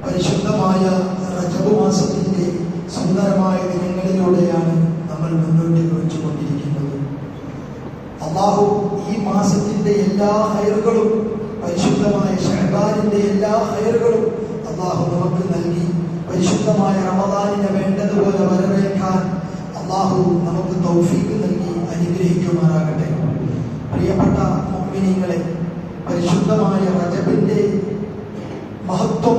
പരിശുദ്ധമായ റജബ് മാസത്തിന്റെ സുന്ദരമായ ദിനങ്ങളിലൂടെയാണ് നമ്മൾ മുന്നോട്ട് വെച്ചുകൊണ്ടിരിക്കുന്നത്. അല്ലാഹു ഈ മാസത്തിന്റെ എല്ലാ ഹൈറുകളും, പരിശുദ്ധമായ ശഅബാനിന്റെ എല്ലാ ഹൈറുകളും അല്ലാഹു നമുക്ക് നൽകി പരിശുദ്ധമായ റമദാനിനെ വേണ്ടതുപോലെ വരവേൽക്കാൻ അല്ലാഹു നമുക്ക് തൗഫീഖ് നൽകി അനുഗ്രഹിക്കുമാറാകട്ടെ. പ്രിയപ്പെട്ട മുഅ്മിനീങ്ങളെ, പരിശുദ്ധമായ റജബിന്റെ മഹത്വം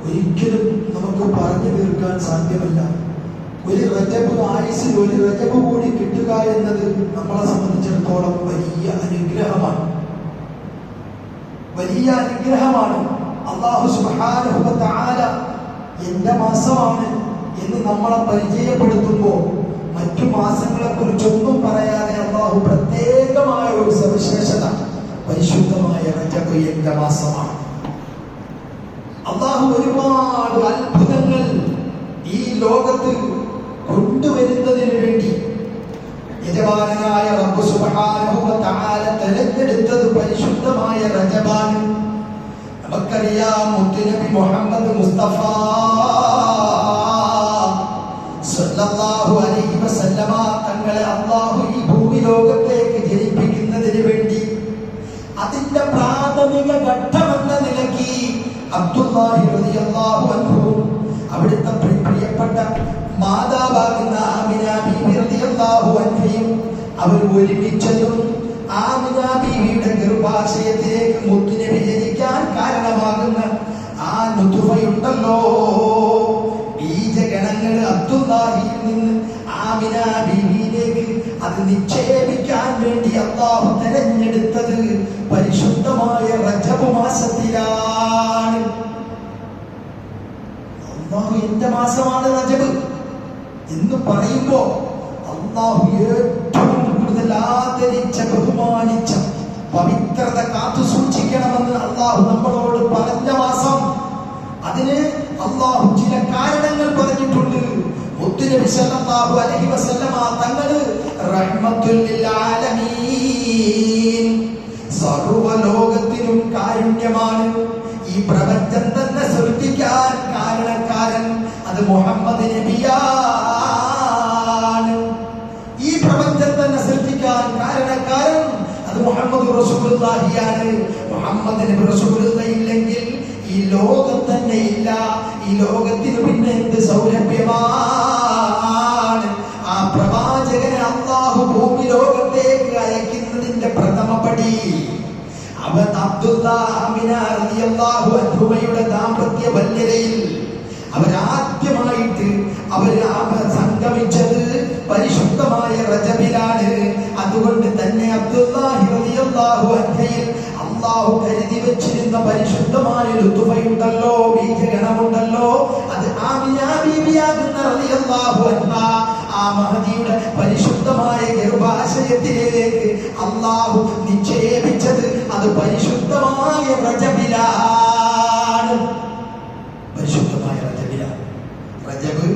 ഒരിക്കലും നമുക്ക് പറഞ്ഞു തീർക്കാൻ സാധ്യമല്ല. ഒരു റജബ് ആയുസ്സിൽ ഒരു റജബ് കൂടി കിട്ടുക എന്നത് നമ്മളെ സംബന്ധിച്ചിടത്തോളം വലിയ അനുഗ്രഹമാണ്, വലിയ അനുഗ്രഹമാണ്. അല്ലാഹു സുബ്ഹാനഹു വ തആല എന്റെ മാസമാണ് എന്ന് നമ്മളെ പരിചയപ്പെടുത്തുമ്പോൾ മറ്റു മാസങ്ങളെ കുറിച്ചൊന്നും പറയാതെ അല്ലാഹു പ്രത്യേകമായ ഒരു സവിശേഷത, പരിശുദ്ധമായ റജബ് എന്റെ മാസമാണ്. അല്ലാഹു ഒരുപാട് അത്ഭുതങ്ങൾ ഈ ലോകത്ത് കൊണ്ടുവരുന്നതിന് വേണ്ടി യജമാനനായ റബ്ബ് സുബ്ഹാനഹു വ തആല തിരഞ്ഞെടുത്തത് പരിശുദ്ധമായ റജബാണ്. നമുക്കറിയാം, മുത്തുനബി മുഹമ്മദ് മുസ്തഫ സല്ലല്ലാഹു അലൈഹി വസല്ലമ തങ്ങളെ അല്ലാഹു ഈ ഭൂമി ലോകത്തേക്ക് ജനിപ്പിക്കുന്നതിന് വേണ്ടി അതിന്റെ പ്രാഥമിക ഘട്ടമെന്ന നിലയ്ക്ക് അബ്ദുല്ലാഹി റളിയല്ലാഹു അൻഹു, അവിടുത്തെ പ്രിയപ്പെട്ട മാതാവാകുന്ന ആമിന ബീവി റളിയല്ലാഹു അൻഹയും അവർ ഒരുമിച്ചതും ആമിന ബീവിയുടെ ഗർഭാശയത്തിലേക്ക് മുത്തുനബി ജനിക്കാൻ കാരണമാകുന്ന ആ നുതുഫയുണ്ടല്ലോ, ബീജഗണങ്ങൾ അബ്ദുല്ലാഹിയിൽ നിന്ന് ആമിന ബീവിയിലേക്ക് അത് നിക്ഷേപിക്കാൻ വേണ്ടി അല്ലാഹു തെരഞ്ഞെടുത്തത് പരിശുദ്ധമായ റജബ് മാസത്തിലാണ്. അല്ലാഹു എന്റെ മാസമാണ് റജബ് എന്ന് പറയുമ്പോ അല്ലാഹു ഏറ്റവും കൂടുതൽ ആദരിച്ച, ബഹുമാനിച്ച, പവിത്രത കാത്തു സൂക്ഷിക്കണമെന്ന് അല്ലാഹു നമ്മളോട് പറഞ്ഞ മാസം. അതിന് അല്ലാഹു ചില കാരണങ്ങൾ പറഞ്ഞിട്ടുണ്ട്. മുത്തുനബി സല്ലല്ലാഹു അലൈഹി വസല്ലമ തങ്ങള് റഹ്മത്തുൽ ലിൽ ആലമീൻ, സർവ്വലോകത്തിനും കാരുണ്യമാണ്. ഈ പ്രപഞ്ചം തന്നെ സൃഷ്ടിക്കാൻ കാരണക്കാരൻ അത് മുഹമ്മദ് നബിയാണ്. ഈ പ്രപഞ്ചം തന്നെ സൃഷ്ടിക്കാൻ കാരണക്കാരൻ അത് മുഹമ്മദ് റസൂലുള്ളാഹിയാണ്. മുഹമ്മദ് നബി റസൂലുള്ളാഹി ഇല്ലെങ്കിൽ ഈ ലോകം തന്നെ ഇല്ല. ഈ ലോകത്തിന് പിന്നെ എന്ത് സൗരഭ്യമാണ്. ആ പ്രവാചകനെ അല്ലാഹു ഭൂമി ലോകത്തേക്ക് അയക്കുന്നതിന്റെ പ്രഥമ പടി അവൻ അബ്ദുല്ലാഹ് റളിയല്ലാഹു അൻഹുമയുടെ ദാമ്പത്യ വല്യതയിൽ അവരാദ്യമായിട്ട് അവർ സംഗമിച്ചത് പരിശുദ്ധമായ റജബിലാണ്. അതുകൊണ്ട് തന്നെ അബ്ദുല്ലാഹി റളിയല്ലാഹു അൻഹയിൽ അല്ലാഹു കരുതി വെച്ചിരുന്ന പരിശുദ്ധമായ ലുതുഫയുണ്ടല്ലോ, ബീജഗണമുണ്ടല്ലോ, അത് ആമിന ബീവിയാകുന്ന റളിയല്ലാഹു അൻഹാ ആ മഹദിയുടെ പരിശുദ്ധമായ ഗർഭാശയത്തിലേക്ക് അല്ലാഹു നിക്ഷേപിച്ചത് അത് പരിശുദ്ധമായ റജബിലാണ്. പരിശുദ്ധമായ റജബിലാണ്. റജബ്,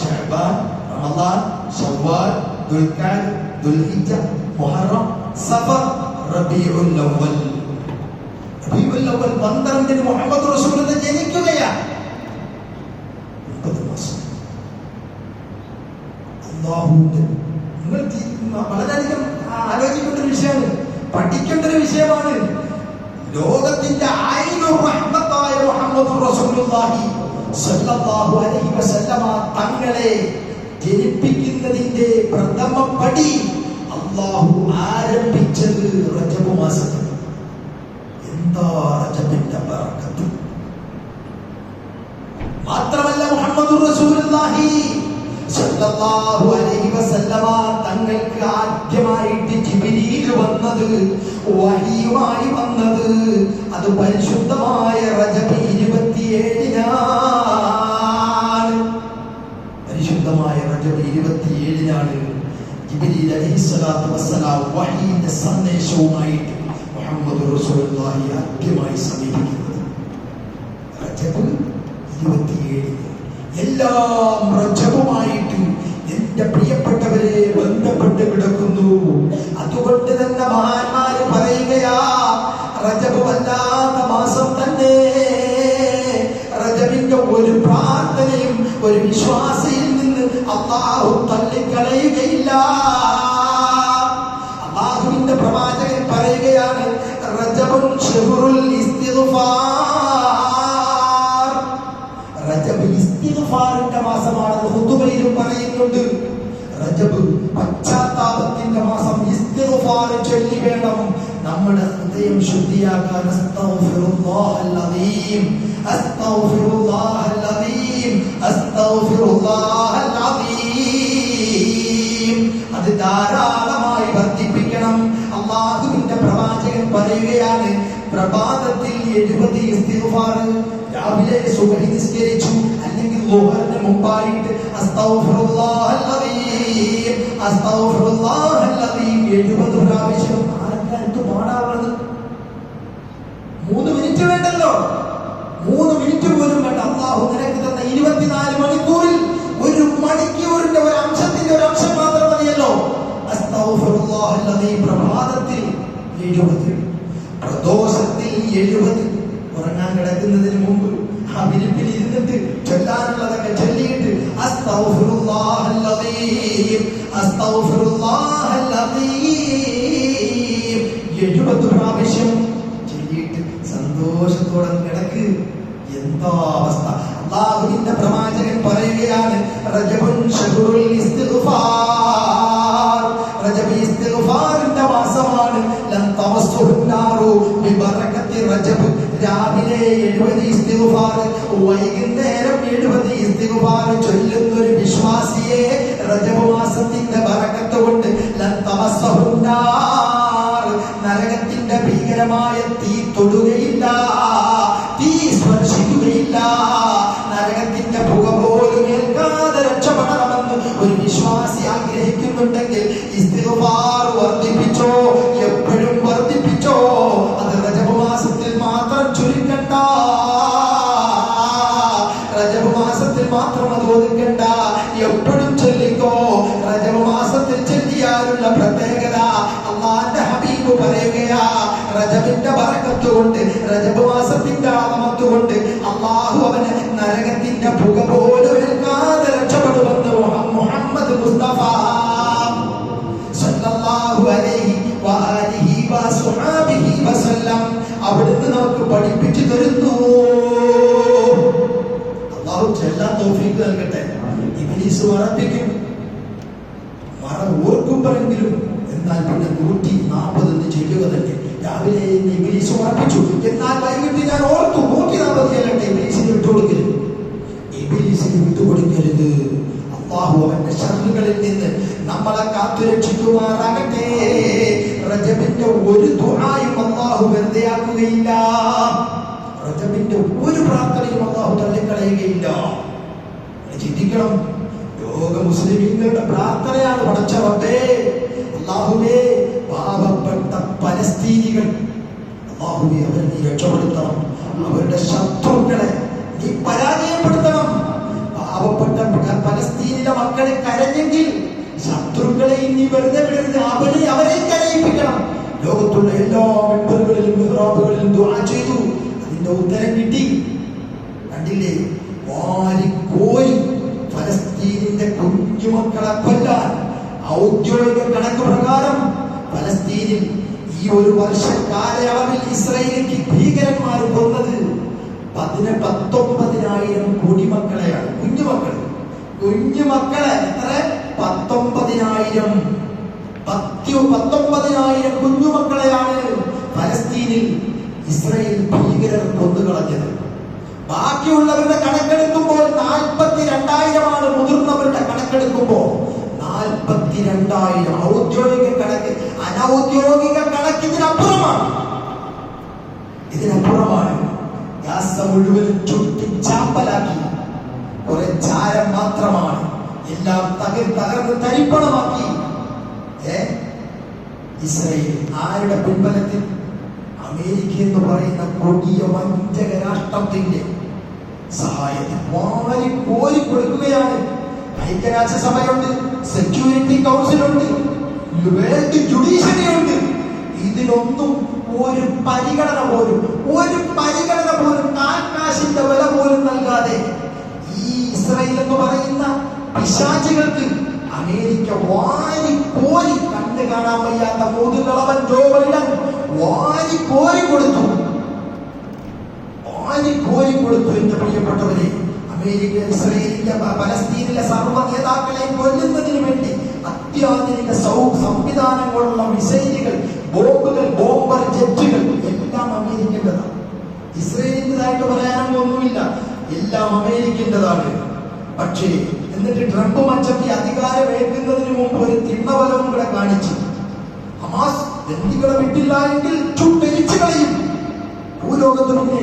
ശഅബാൻ, റമദാൻ, ശവ്വാൽ, ദുൽഖഅദ, ദുൽഹിജ്ജ, മുഹറം, സഫർ, റബീഉൽ അവ്വൽ. റബീഉൽ അവ്വൽ 12 മുഹമ്മദ് റസൂലുള്ളാഹി ജനിക്കുകയാണ്. 9 മാസം. അല്ലാഹുവിന്റെ നിങ്ങൾ വളരെയധികം ആലോചിക്കേണ്ട ഒരു വിഷയമാണ്, പഠിക്കേണ്ട ഒരു വിഷയമാണ്. ലോകത്തിന്റെ ആയിരം റഹ്മത്തായ മുഹമ്മദ് റസൂലുള്ളാഹി സല്ലല്ലാഹു അലൈഹി വസല്ലമ തങ്ങളെ ജനിപ്പിക്കുന്നതിന്റെ പ്രഥമ പടി അല്ലാഹു ആരംഭിച്ചത് റജബ് മാസത്തിൽ. എന്താ റജബിന്റെ ബറക്കത്ത്! മാത്രമല്ല മുഹമ്മദ് റസൂലുള്ളാഹി സല്ലല്ലാഹു അലൈഹി വസല്ലമ തങ്ങൾക്ക് ആദ്യമായിട്ട് ജിബ്രീൽ വന്നത്, വഹിയുമായി വന്നത് അത് പരിശുദ്ധമായ റജബ് 27-നാണ്. പരിശുദ്ധമായ റജബ് 27-നാണ് ജിബ്രീൽ അലൈഹിസ്സലാത്തു വസ്സലാം വഹിയുടെ സന്ദേശവുമായിട്ട് മുഹമ്മദ് റസൂലുള്ളാഹി ആദ്യമായി സമീപിക്കുന്നത്. റജബ് 27. എല്ലാം റജബുമായിട്ട് എന്റെ പ്രിയപ്പെട്ടവരെ ബന്ധപ്പെട്ട് കിടക്കുന്നു. അതുകൊണ്ട് തന്നെ മഹാന്മാര് പറയുകയാ, റജബ് വല്ലാത്ത മാസം തന്നെ. റജബിന്റെ റജബിന്റെ ഒരു പ്രാർത്ഥനയും ഒരു വിശ്വാസിയിൽ നിന്ന് അല്ലാഹു തള്ളിക്കളയുകയില്ല. അല്ലാഹുവിന്റെ പ്രവാചകൻ പറയുകയാണ്, റജബുൻ ശഹ്റുൽ ഇസ്തിഗ്ഫാർ. റജബ് ഇസ്തിഗ്ഫാറിന്റെ മാസമാണെന്ന് ഖുതുബയിലും പറയുന്നുണ്ട്. റജബ് പശ്ചാത്താപത്തിന്റെ മാസം. ഇസ്തിഗ്ഫാർ ചൊല്ലി വേണം നമ്മുടെ ഹൃദയം ശുദ്ധിയാക്കാൻ. അസ്തഗ്ഫിറുല്ലാഹൽ അദീം, അസ്തഗ്ഫിറുല്ലാഹൽ അദീം, അസ്തഗ്ഫിറുല്ലാഹൽ അദീം. അത് ധാരാളമായി വർദ്ധിപ്പിക്കണം. അല്ലാഹുവിന്റെ പ്രവാചകൻ പറയുകയാണ്, പ്രഭാതത്തിൽ 70 ഇസ്തിഗ്ഫാർ. രാവിലെ സുബ്ഹി നിസ്കരിച്ചു അല്ലെങ്കിൽ ളുഹറിന് മുമ്പായിട്ട് അസ്തഗ്ഫിറുല്ലാഹൽ അദീം, അസ്തഗ്ഫിറുല്ലാഹൽ അദീം 70 പ്രാവശ്യം ആർക്കാർക്ക് പാടാവുന്നത്? 3 മിനിറ്റ് വേണ്ടല്ലോ, 3 മിനിറ്റ് പോലും വേണ്ട. അല്ലാഹു നിനക്ക് തന്ന 24 മണിക്കൂറിൽ 1 മണിക്കൂറിന്റെ ഒരു അംശത്തിന്റെ ഒരു അംശം മാത്രം മതിയല്ലോ. അസ്തഗ്ഫിറുല്ലാഹൽ അദീം പ്രഭാതത്തിൽ 70, പ്രദോഷത്തിൽ 70. ഉറങ്ങാൻ കിടക്കുന്നതിന് മുമ്പ് ആ വിരിപ്പിൽ ഇരുന്നിട്ട് ചൊല്ലാനുള്ളതൊക്കെ ചൊല്ലിയിട്ട് അസ്തഗ്ഫിറുല്ലാഹൽ അദീം, അസ്തഗ്ഫിറുല്ലാഹൽ അദീം 70 പ്രാവശ്യം ചൊല്ലിയിട്ട് സന്തോഷത്തോടെ കിടക്ക്. എന്താ അവസ്ഥ! അല്ലാഹുവിന്റെ പ്രവാചകൻ പറയുകയാണ്, റജബുൻ ശഹ്റുൽ ഇസ്തിഗ്ഫാർ. റജബ് ഇസ്തിഗ്ഫാറിന്റെ മാസമാണ്. ലൻ തമസ്സുഹുന്നാറു ബിബറകത്തി റജബ്. രാവിലെ 70 ഇസ്തിഗ്ഫാർ, വൈകുന്നേരം 70 ഇസ്തിഗ്ഫാർ ചൊല്ലുന്ന ഒരു വിശ്വാസിയെ റജബ് മാസത്തിന്റെ ബറകത്ത് കൊണ്ട് ലൻ തമസ്സുഹുന്നാർ, നരകത്തിന്റെ ഭീകരമായ തീ തൊടുകയില്ല, തീ സ്പർശിക്കുകയില്ല. നരകത്തിന്റെ പുക പോലും ഏൽക്കാതെ രക്ഷപ്പെടണമെന്ന് ഒരു വിശ്വാസി ആഗ്രഹിക്കുന്നുണ്ടെങ്കിൽ ഇസ്തിഗ്ഫാർ വർദ്ധിപ്പിച്ചോ, എപ്പോഴും വർദ്ധിപ്പിച്ചോ. അത് റജബ് മാസത്തിൽ മാത്രം ചുരുക്കണ്ട, റജബ് മാസത്തിൽ മാത്രം അത് ഒതുക്കണ്ട, എപ്പോഴും ചൊല്ലിക്കോ. റജബ് മാസത്തിൽ ചൊല്ലിയാലുള്ള പ്രത്യേകത അല്ലാഹുവിന്റെ ഹബീബ് പറയുകയാ, റജബിന്റെ ബറക്കത്ത് കൊണ്ട്, റജബ് മാസത്തിന്റെ ആമത്ത് കൊണ്ട് അല്ലാഹു അവന് നരകത്തിന്റെ പുക പോലും ഏൽക്കാതെ രക്ഷപ്പെടുമെന്ന് മുഹമ്മദ് മുസ്തഫ സല്ലല്ലാഹു അലൈഹി വആലിഹി വസഹബിഹി വസല്ലം അവിടുന്ന് നമുക്ക് പഠിപ്പിച്ചു തരുന്നു. അല്ലാഹു ചെല്ലാൻ തൗഫീഖ് നൽകട്ടെ. ഇബ്ലീസ് മറപ്പിക്കും, മറ ഓർക്കുമ്പോഴെങ്കിലും. എന്നാൽ പിന്നെ 140 ചെല്ലുക തന്നെ. രാവിലെ ഇബ്ലീസ് മറപ്പിച്ചു, എന്നാൽ വൈകിട്ട് ഞാൻ ഓർത്തു 140 ചെല്ലട്ടെ. ഇബ്ലീസിന് വിട്ടുകൊടുക്കരുത്, ഇബ്ലീസിന് വിട്ടുകൊടുക്കരുത്. അല്ലാഹു അവന്റെ ശർറുകളിൽ നിന്ന് നമ്മളെ കാത്തുരക്ഷിക്കുമാറാകട്ടെ. റജബിന്റെ ഒരു ദുആയും അല്ലാഹു വെറുതെയാക്കുകയില്ല. റജബിന്റെ ഒരു പ്രാർത്ഥനയും അല്ലാഹു തള്ളിക്കളയുകയില്ല. ചിന്തിക്കണം, ലോക മുസ്ലിമീങ്ങളുടെ പ്രാർത്ഥനയാണ് പടച്ച റബ്ബേ, അല്ലാഹുവേ പാവപ്പെട്ട പലസ്തീനികൾ, അല്ലാഹുവേ അവരെ നീ രക്ഷപ്പെടുത്തണം, അവരുടെ ശത്രുക്കളെ നീ പരാജയപ്പെടുത്തണം. പാവപ്പെട്ട പലസ്തീനിലെ മക്കളെ കരഞ്ഞെങ്കിൽ ശത്രുക്കളെ നീ വെറുതെ വിടരുത്, അവരെ കരയിപ്പിക്കണം. ലോകത്തുള്ള എല്ലാ മെമ്പറുകളിലും മിഹ്റാബുകളിലും ദുആ ചെയ്തു, അതിന്റെ ഉത്തരം കിട്ടി. കണ്ടില്ലേ, വാരിക്കോരി ഫലസ്തീനിന്റെ കുഞ്ഞുമക്കളെ കൊല്ലാൻ ഔദ്യോഗിക കണക്ക് പ്രകാരം ഫലസ്തീനിൽ ഈ ഒരു വർഷ കാലയളവിൽ ഇസ്രായേലിലേക്ക് ഭീകരന്മാർ കൊന്നത് 19,000 കുടിമക്കളെയാണ്. കുഞ്ഞുമക്കളെ എത്ര? 19,000 കുഞ്ഞുമക്കളെയാണ് ഫലസ്തീനിൽ ഇസ്രായേൽ ഭീകരർ കൊന്നുകളഞ്ഞത്. ബാക്കിയുള്ളവരുടെ കണക്കെടുക്കുമ്പോൾ 42,000 മുതിർന്നവരുടെ കണക്കെടുക്കുമ്പോൾ 42,000. ഔദ്യോഗിക കണക്ക്, അനൗദ്യോഗിക കണക്ക് ഇതിനപ്പുറമാണ്. ഗാസ മുഴുവൻ ചുട്ടിച്ചാമ്പലാക്കി, കുറെ ചാരം മാത്രമാണ്, എല്ലാം തകർന്ന് തരിപ്പണമാക്കി. ഇസ്രായേൽ ആരുടെ പിൻബലത്തിൽ? അമേരിക്ക എന്ന് പറയുന്ന കൊടിയ വഞ്ചക രാഷ്ട്രത്തിന്റെ സഹായത്തിൽ വാരി കോരി കൊടുക്കുകയാണ്. ഐക്യരാഷ്ട്രസഭയുണ്ട്, സെക്യൂരിറ്റി കൗൺസിലുണ്ട്, വേൾഡ് ജുഡീഷ്യറി ഉണ്ട്. ഇതിനൊന്നും ഒരു പരിഗണന പോലും കാശിന്റെ വില പോലും നൽകാതെ എന്ന് പറയുന്ന പിശാചികൾക്ക് അമേരിക്ക വാരി കോരി കണ്ടു കാണാൻ വയ്യാത്ത മുതുകളവൻ ജോ ബൈഡൻ വാരി കോരി കൊടുത്തു. എന്റെ പ്രിയപ്പെട്ടവരെ, അമേരിക്ക, ഇസ്രയേലിന്റെ, പലസ്തീനിലെ സർവ്വ നേതാക്കളെയും കൊല്ലുന്നതിന് വേണ്ടി അത്യാധുനിക സംവിധാനങ്ങളുള്ള മിസൈലുകൾ, ബോംബുകൾ, ബോംബർ ജെറ്റുകൾ എല്ലാം അമേരിക്കൻ്റെതാണ്. ഇസ്രയേലിൻ്റെതായിട്ട് പറയാനൊന്നുമില്ല, എല്ലാം അമേരിക്കൻ്റെതാണ്. പക്ഷേ എന്നിട്ട് ട്രംപ് മച്ചമ്പി അധികാരം ഏൽക്കുന്നതിന് മുമ്പ് ഒരു തിണ്ണവലവും കൂടെ കാണിച്ചു. ഹമാസ് ബന്ദികളെ വിട്ടില്ല എങ്കിൽ ചുട്ടരിച്ചു കളയും, ഭൂലോകത്ത് പിന്നെ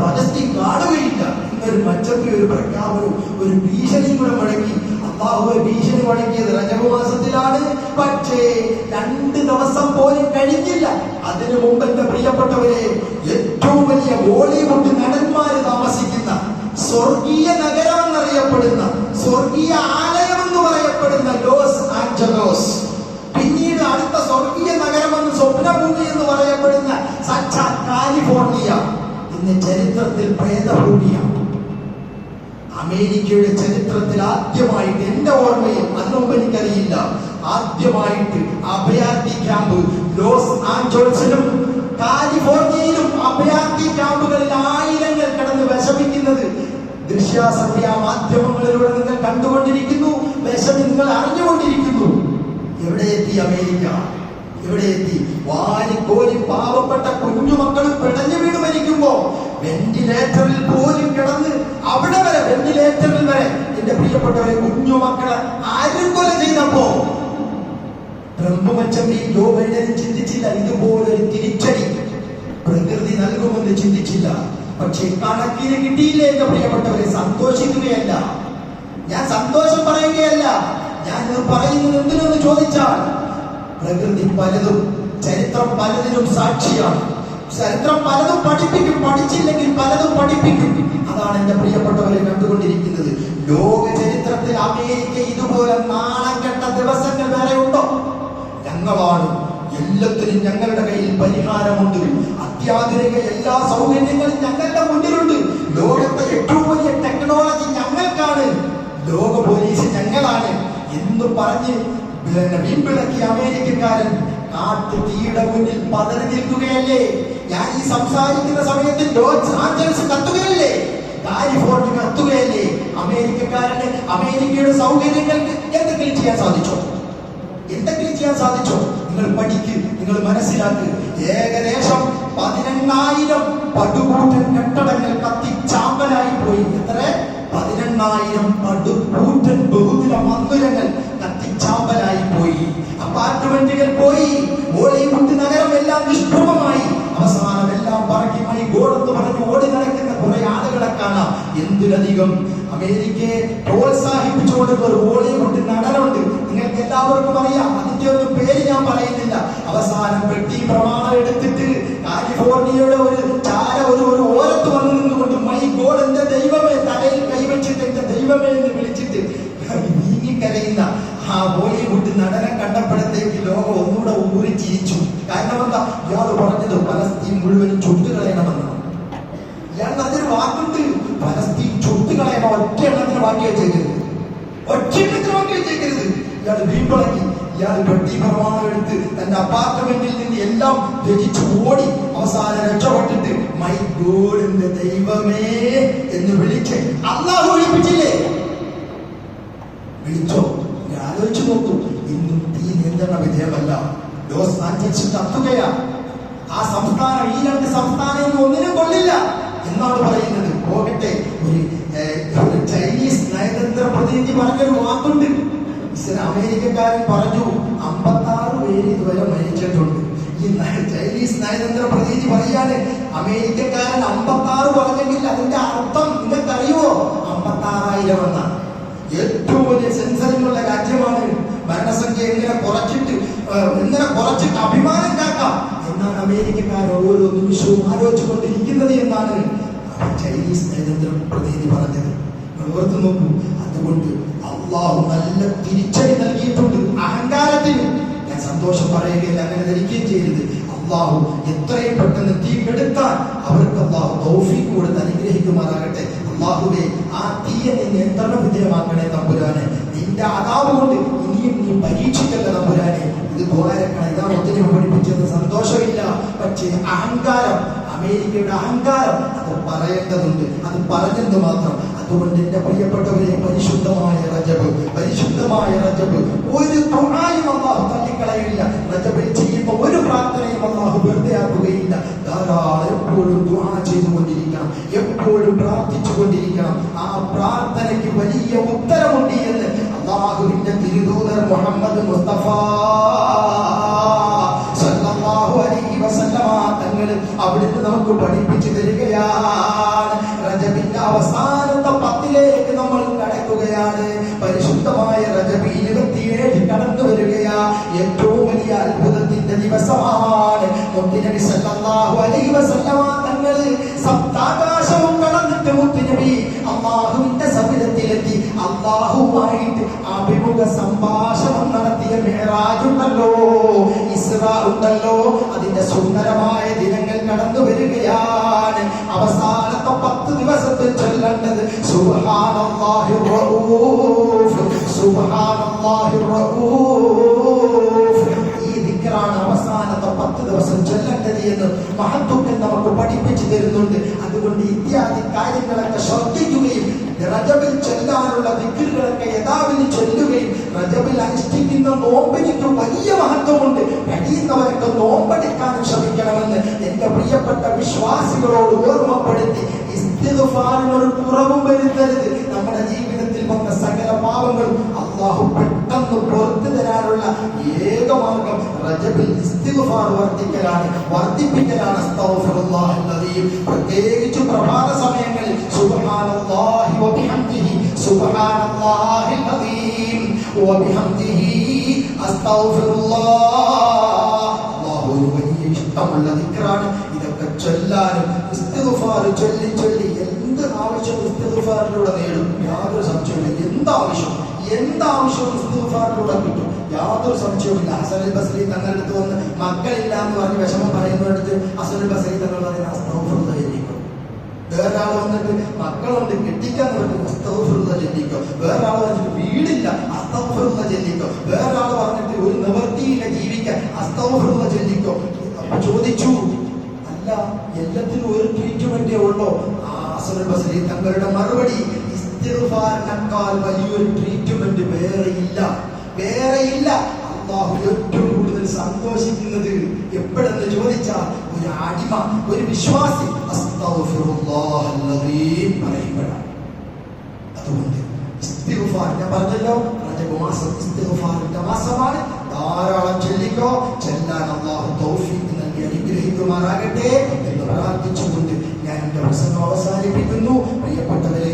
പലസ്തീൻ കാണുകയില്ല എന്നൊരു മച്ചമ്പി, ഒരു പ്രഖ്യാപനവും ഒരു ഭീഷണിയും കൂടെ മുഴക്കി. അല്ലാഹുവേ, ഭീഷണി മുഴക്കിയത് റജബ് മാസത്തിലാണ്. പക്ഷേ 2 ദിവസം പോലും കഴിഞ്ഞില്ല. അതിനു മുമ്പ് എന്റെ പ്രിയപ്പെട്ടവരെ, ഏറ്റവും വലിയ ബോളിവുഡ് നടന്മാര് താമസിക്കുന്ന സ്വർഗീയ നഗരം എന്നറിയപ്പെടുന്ന, സ്വർഗീയ ആലയം എന്ന് പറയപ്പെടുന്ന ലോസ് ആഞ്ചലോസ്, പിന്നീട് അടുത്ത സ്വർഗീയ നഗരമെന്ന് സ്വപ്നഭൂമി എന്ന് പറയപ്പെടുന്ന സാക്ഷാത് കാലിഫോർണിയ, ഇന്ന് ചരിത്രത്തിൽ പ്രേതഭൂമിയാണ്. അമേരിക്കയുടെ ചരിത്രത്തിൽ ആദ്യമായിട്ട്, എന്റെ ഓർമ്മയിൽ, അതിനുമുമ്പ് എനിക്കറിയില്ല, ആദ്യമായിട്ട് അഭയാർത്ഥി ക്യാമ്പ് ലോസ് ആഞ്ചലോസിലും കാലിഫോർണിയയിലും അഭയാർത്ഥി ക്യാമ്പുകളിൽ ആയിരങ്ങൾ കിടന്ന് വിഷമിക്കുന്നത് ദൃശ്യാസത്യ മാധ്യമങ്ങളിലൂടെ നിങ്ങൾ കണ്ടുകൊണ്ടിരിക്കുന്നു, വിഷമി നിങ്ങൾ അറിഞ്ഞുകൊണ്ടിരിക്കുന്നു. എവിടെ എത്തി അമേരിക്ക? എവിടെ എത്തി? വാരിക്കോരി പാവപ്പെട്ട കുഞ്ഞുമക്കൾ പിടഞ്ഞു വീണ് മരിക്കുമ്പോ വെന്റിലേറ്ററിൽ പോലും കിടന്ന്, അവിടെ വരെ, വെന്റിലേറ്ററിൽ വരെ എന്റെ പ്രിയപ്പെട്ടവരെ, കുഞ്ഞുമക്കളെ ആരും കൊല ചെയ്തപ്പോ ട്രംപ് മച്ചമ്പി ജോ ബൈഡനും ചിന്തിച്ചില്ല ഇതുപോലൊരു തിരിച്ചടി പ്രകൃതി നൽകുമെന്ന് ചിന്തിച്ചില്ല. പക്ഷെ കണക്കിന് കിട്ടിയില്ലേ എന്റെ പ്രിയപ്പെട്ടവരെ? സന്തോഷിക്കുകയല്ല, ഞാൻ സന്തോഷം പറയുകയല്ല, ഞാൻ ഇത് പറയുന്നത് എന്തിനെന്ന് ചോദിച്ചാൽ, പ്രകൃതി പലതും, ചരിത്രം പലതിനും സാക്ഷിയാണ്. ചരിത്രം പലതും പഠിപ്പിക്കും, പഠിച്ചില്ലെങ്കിൽ പലതും പഠിപ്പിക്കും. അതാണ് എന്റെ പ്രിയപ്പെട്ടവരെ കണ്ടുകൊണ്ടിരിക്കുന്നത്. ലോക ചരിത്രത്തിൽ അമേരിക്ക ഇതുപോലെ നാണം കെട്ട ദിവസങ്ങൾ വേറെ ഉണ്ടോ? ഞങ്ങളാണ്, എല്ലാത്തിനും ഞങ്ങളുടെ കയ്യിൽ പരിഹാരമുണ്ട്, അത്യാധുനിക എല്ലാ സൗകര്യങ്ങളും ഞങ്ങളുടെ മുന്നിലുണ്ട്, ലോകത്തെ ഏറ്റവും വലിയ ടെക്നോളജി ഞങ്ങൾക്കാണ്, ലോക പോലീസ് ഞങ്ങളാണ് എന്ന് പറഞ്ഞ് വീമ്പിളക്കിയ അമേരിക്കക്കാരൻ കാട്ടുതീയുടെ മുന്നിൽ പതറി നിൽക്കുകയല്ലേ? ഞാൻ ഈ സംസാരിക്കുന്ന സമയത്ത് ലോസ് ആഞ്ചലസ് കത്തുകയല്ലേ? കാലിഫോർണിയ കത്തുകയല്ലേ? അമേരിക്കക്കാരന് അമേരിക്കയുടെ സൗകര്യങ്ങൾക്ക് എന്തെങ്കിലും ചെയ്യാൻ സാധിച്ചോ? എന്തെങ്കിലും ചെയ്യാൻ സാധിച്ചോ? നിങ്ങൾ പഠിക്ക്, നിങ്ങൾ മനസ്സിലാക്ക്. ഏകദേശം 18,000 പടുകൂറ്റൻ കെട്ടിടങ്ങൾ കത്തിച്ചാമ്പലായി പോയി. എത്ര? 18,000 പടുകൂറ്റൻ ബഹുനില മന്ദിരങ്ങൾ കത്തിച്ചാമ്പലായി പോയി. അപ്പാർട്ട്മെന്റുകൾ പോയി. ബോളിവുഡ് നഗരം എല്ലാം നിഷ്പ്രഭമായി. അവസാനം എല്ലാം പറക്കി മൈ ഗോഡ് എന്ന് പറഞ്ഞ് ഓടി നടക്കുന്ന കുറെ ആളുകളെ കാണാം. എന്തിലധികം അമേരിക്കയെ പ്രോത്സാഹിപ്പിച്ചുകൊണ്ടുള്ള ഒരു ബോളിവുഡ് നടനുണ്ട്, നിങ്ങൾക്ക് എല്ലാവർക്കും അറിയാം. അതിന്റെ ഒന്നും പേര് ഞാൻ പറയുന്നില്ല. അവസാനം പെട്ടി പ്രമാണം എടുത്തിട്ട് കാലിഫോർണിയയുടെ ഒരു ചാര ഒരു ഓരത്ത് വന്നു നിന്നുകൊണ്ട് മൈ ഗോഡ്, എന്റെ ദൈവമേ, തലയിൽ കൈവച്ചിട്ട് എന്റെ ദൈവമേ എന്ന് വിളിച്ചിട്ട് നീങ്ങിക്കരയുന്ന ആ ബോളിവുഡ് നടനെ കണ്ടപ്പോഴത്തേക്ക് ലോകം ഒന്നുകൂടെ ഊറി ചിരിച്ചു. കാരണം എന്താ? ഇയാൾ പറഞ്ഞത് പലസ്തീൻ മുഴുവൻ ചുട്ടുകളയണമെന്നാണ്. ഇയാൾ പറഞ്ഞൊരു വാക്കുണ്ട്, പലസ്തീൻ ചുട്ടുകളയണം. ഒറ്റ എണ്ണത്തിന് ബാക്കി വെച്ചേക്കരുത്, ഒറ്റ എണ്ണത്തിന് ബാക്കി വെച്ചേക്കരുത്. ഇയാൾ വീമ്പിളക്കി. ഇയാൾ പെട്ടി പ്രമാണം എടുത്ത് തന്റെ അപ്പാർട്ട്മെന്റിൽ നിന്ന് എല്ലാം രചിച്ച് ഓടി അവസാനം രക്ഷപ്പെട്ടിട്ട് മൈ ഗോഡ്, എന്റെ ദൈവമേ എന്ന് വിളിച്ച് അല്ലാഹു വിളിപ്പിച്ചില്ലേ? വിളിച്ചോ? ആലോചിച്ചു നോക്കൂ. ഇന്നും തീ നിയന്ത്രണ വിധേയമല്ല. Los Angeles കത്തുകയാ. ആ സംസ്ഥാനം, ഈ 2 സംസ്ഥാനം ഒന്നിനും കൊള്ളില്ല എന്നാണ് പറയുന്നത്. പോകട്ടെ, ഒരു ചൈനീസ് നയതന്ത്ര പ്രതിനിധി പറഞ്ഞൊരു വാക്കുണ്ട്. അമേരിക്കക്കാരൻ പറഞ്ഞു 56 പേര് ഇതുവരെ മരിച്ചിട്ടുണ്ട്. ഈ ചൈനീസ് നയതന്ത്ര പ്രതിനിധി പറയാണ്, അമേരിക്കക്കാരൻ 56 പറഞ്ഞെങ്കിൽ അതിന്റെ അർത്ഥം നിങ്ങൾക്കറിയുമോ? 56,000 എന്നാണ്. ഏറ്റവും വലിയ സെൻസറിനുള്ള രാജ്യമാണ്. മരണസംഖ്യ എങ്ങനെ കുറച്ചിട്ട് അഭിമാനം കാക്കാം എന്നാണ് അമേരിക്കക്കാർ ഓരോ നിമിഷവും ആലോചിച്ചുകൊണ്ടിരിക്കുന്നത് എന്നാണ് ചൈനീസ് നയതന്ത്ര പ്രതിനിധി പറഞ്ഞത്. ഓർത്തു നോക്കൂ. അതുകൊണ്ട് അള്ളാഹു നല്ല തിരിച്ചടി നൽകിയിട്ടുണ്ട് അഹങ്കാരത്തിന്. ഞാൻ സന്തോഷം പറയുകയില്ല, അങ്ങനെ ധരിക്കുകയും ചെയ്യരുത്. അള്ളാഹു എത്രയും പെട്ടെന്ന് തീ കെടുത്താൻ അവർക്ക് അള്ളാഹു തൗഫീഖ് കൊടുത്ത് അനുഗ്രഹിക്കുമാറാകട്ടെ. അല്ലാഹുവേ ആ തീയെ നീ നിയന്ത്രണ വിധേയമാക്കണേ തമ്പുരാനെ. നിന്റെ അതാവ് കൊണ്ട് ഇനിയും നീ പരീക്ഷിക്കല്ല തമ്പുരാനെ. ഇത് ദ്വാരക്കണം. ഇതാണ് ഒത്തിരി പഠിപ്പിച്ചത്. സന്തോഷമില്ല, പക്ഷേ അഹങ്കാരം, അമേരിക്കയുടെ അഹങ്കാരം അത് പറയേണ്ടതുണ്ട്. അത് പറഞ്ഞെന്ന് മാത്രം. അതുകൊണ്ട് എന്റെ പ്രിയപ്പെട്ടവരെ, പരിശുദ്ധമായ റജബ് ഒരു ദുആയും അല്ലാഹു തള്ളിക്കളയില്ല. റജബിൽ ചെയ്യുന്ന ഒരു പ്രാർത്ഥനയും അല്ലാഹു വെറുതെ ആക്കുകയില്ല. ധാരാളം എപ്പോഴും ദുആ ചെയ്തുകൊണ്ടിരിക്കണം, എപ്പോഴും പ്രാർത്ഥിച്ചുകൊണ്ടിരിക്കണം. ആ പ്രാർത്ഥനയ്ക്ക് വലിയ ഉത്തരമുണ്ട് എന്ന് അല്ലാഹുവിന്റെ തിരുദൂതർ മുഹമ്മദ് മുസ്തഫ സല്ലല്ലാഹു അലൈഹി വസല്ലമ തങ്ങൾ അവിടുന്ന് നമുക്ക് പഠിപ്പിച്ചു തരികയാണ്. റജബിന്റെ അവസാനത്തെ 10ലേക്ക് നമ്മൾ കടക്കുകയാണ്. പരിശുദ്ധമായ റജബ് 27 കടന്നു വരികയാ. ഏറ്റവും വലിയ അത്ഭുതത്തിന്റെ ദിവസമാണ്. മുത്തുനബി സല്ലല്ലാഹു അലൈഹി വസല്ലമ തങ്ങൾ സപ്താകാശവും കടന്നിട്ട് മുത്തുനബി അല്ലാഹുവിന്റെ സവിധത്തിലെത്തി. അല്ലാഹുവുമായിട്ട് അഭിമുഖ സംഭാഷണം നടത്തിയ മിഅ്റാജ് ഉണ്ടല്ലോ, ഇസ്റാ ഉണ്ടല്ലോ, അതിന്റെ സുന്ദരമായ ദിനങ്ങൾ കടന്നു വരികയാണ്. അവസാനത്തെ 10 ദിവസത്തിൽ ചൊല്ലേണ്ടത് സുബ്ഹാനല്ലാഹിർ റഊഫ്, സുബ്ഹാനല്ലാഹിർ റഊഫ്. ഈ ദിക്റാണ് അവസാനത്തെ 10 ദിവസം ചൊല്ലേണ്ടത് എന്ന് മഹത്തുക്കൾ നമുക്ക് പഠിപ്പിച്ചു തരുന്നുണ്ട്. അതുകൊണ്ട് ഇത്യാദി കാര്യങ്ങളൊക്കെ ശ്രദ്ധിക്കുകയും റജബിൽ ചൊല്ലാനുള്ള ദിക്റുകളൊക്കെ യഥാവിധി ചൊല്ലുകയും റജബിൽ അനുഷ്ഠിക്കുന്ന നോമ്പിന് വലിയ മഹത്വമുണ്ട്. കഴിയുന്നവരൊക്കെ നോമ്പെടുക്കാനും ശ്രമിക്കണമെന്ന് എന്റെ പ്രിയപ്പെട്ട വിശ്വാസികളോട് ഓർമ്മപ്പെടുത്തി, ഇസ്തിഗ്ഫാറിനൊരു കുറവും വരുത്തരുത്. നമ്മുടെ ജീവിതത്തിൽ വന്ന സകല പാപങ്ങളും അല്ലാഹു പെട്ടെന്ന് പുറത്തു തരാനുള്ള ഏക മാർഗം റജബിൽ ഇസ്തിഗ്ഫാർ വർദ്ധിപ്പിക്കലാണ്. അസ്തഗ്ഫിറുല്ലാഹൽ അദീം. പ്രത്യേകിച്ച് പ്രഭാത സമയങ്ങളിൽ സുബ്ഹാനല്ലാഹി വബിഹംദിഹി, സുബ്ഹാനല്ലാഹിൽ അദീം വബിഹംദിഹി, അസ്തഗ്ഫിറുല്ലാഹ്. അല്ലാഹുവിന് വലിയ ഇഷ്ടമുള്ള ദിക്റാണ്. ഇതൊക്കെ ചൊല്ലാനും ഇസ്തിഗ്ഫാർ ചൊല്ലി എന്ത് ആവശ്യം ഇസ്തിഗ്ഫാറിലൂടെ നേടും, യാതൊരു സംശയവുമില്ല. എന്താവശ്യവും ഇസ്തിഗ്ഫാറിലൂടെ കിട്ടും, യാതൊരു സംശയവുമില്ല. ഹസനുൽ ബസ്രി തങ്ങളുടെ അടുത്ത് വന്ന് മക്കളില്ല എന്ന് പറഞ്ഞ് വിഷമം പറയുന്നിടത്ത് ഹസനുൽ ബസ്രി തങ്ങൾ പറയുന്ന അസ്തഗ്ഫിറുല്ലാഹ് ചൊല്ലിക്കും. വേറൊരാൾ വന്നിട്ട് മക്കളുണ്ട് കെട്ടിക്കാന്ന് പറഞ്ഞിട്ട് അസ്തഗ്ഫിറുല്ലാഹ് ചൊല്ലിക്കും. വേറൊരാൾ പറഞ്ഞിട്ട് വീടില്ല അസ്തഗ്ഫിറുല്ലാഹ് ചൊല്ലിക്കും. വേറൊരാൾ പറഞ്ഞിട്ട് ഒരു നിവൃത്തിയില്ല ജീവിക്കാൻ അസ്തഗ്ഫിറുല്ലാഹ് ചൊല്ലിക്കും. അപ്പൊ ചോദിച്ചു, അല്ല എല്ലാത്തിനും ഒരു ട്രീറ്റ്മെന്റേ ഉള്ളോ? ഹസനുൽ ബസ്രി തങ്ങളുടെ മറുപടി, ഇസ്തിഗ്ഫാറിനേക്കാൾ വലിയൊരു ട്രീറ്റ്മെന്റ് വേറെയില്ല. അല്ലാഹു ഏറ്റവും കൂടുതൽ സന്തോഷിക്കുന്നത് എപ്പോഴെന്ന് ചോദിച്ചാൽ, ഒരു അടിമ, ഒരു വിശ്വാസി അസ്തഗ്ഫിറുല്ലാഹൽ അദീം പറയുമ്പോഴാണ്. അതുകൊണ്ട് ഇസ്തിഗ്ഫാർ, ഞാൻ പറഞ്ഞല്ലോ റജബ് മാസം ഇസ്തിഗ്ഫാറിന്റെ മാസമാണ്. ധാരാളം ചൊല്ലിക്കോ. ചെല്ലാൻ അല്ലാഹു തൗഫീഖ് നൽകി അനുഗ്രഹിക്കുമാറാകട്ടെ എന്ന് പ്രാർത്ഥിച്ചുകൊണ്ട് ഞാൻ എന്റെ പ്രസംഗം അവസാനിപ്പിക്കുന്നു. പ്രിയപ്പെട്ടവരെ,